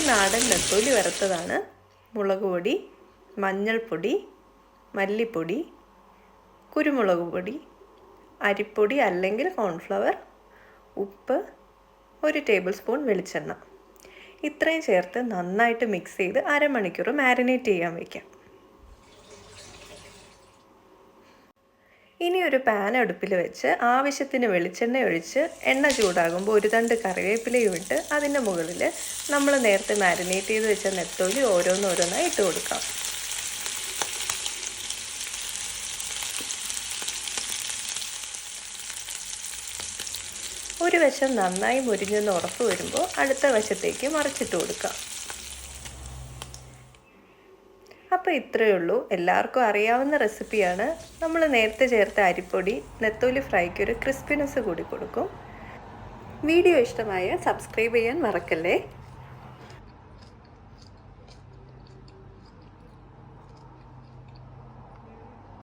നാടൻ നെത്തോലി വറുത്തതാണ്. മുളക് പൊടി, മഞ്ഞൾപ്പൊടി, മല്ലിപ്പൊടി, കുരുമുളക് പൊടി, അരിപ്പൊടി അല്ലെങ്കിൽ കോൺഫ്ലവർ, ഉപ്പ്, 1 ടേബിൾ സ്പൂൺ വെളിച്ചെണ്ണ. ഇത്രയും ചേർത്ത് നന്നായിട്ട് മിക്സ് ചെയ്ത് അരമണിക്കൂർ മാരിനേറ്റ് ചെയ്യാൻ വയ്ക്കാം. ഇനി ഒരു പാൻ അടുപ്പിൽ വെച്ച് ആവശ്യത്തിന് വെളിച്ചെണ്ണ ഒഴിച്ച് എണ്ണ ചൂടാകുമ്പോൾ 1 തണ്ട് കറിവേപ്പിലയും ഇട്ട് അതിൻ്റെ മുകളിൽ നമ്മൾ നേരത്തെ മാരിനേറ്റ് ചെയ്ത് വെച്ച നെത്തോലി ഓരോന്നോരോന്നായി ഇട്ട് കൊടുക്കാം. ഒരു വശം നന്നായി മുരിഞ്ഞെന്ന് ഉറപ്പ് വരുമ്പോൾ അടുത്ത വശത്തേക്ക് മറിച്ചിട്ട് കൊടുക്കാം. അപ്പോൾ ഇത്രയേ ഉള്ളൂ. എല്ലാവർക്കും അറിയാവുന്ന റെസിപ്പിയാണ്. നമ്മൾ നേരത്തെ ചേർത്ത അരിപ്പൊടി നെത്തോലി ഫ്രൈക്ക് ഒരു ക്രിസ്പിനെസ് കൂടി കൊടുക്കും. വീഡിയോ ഇഷ്ടമായ സബ്സ്ക്രൈബ് ചെയ്യാൻ മറക്കല്ലേ.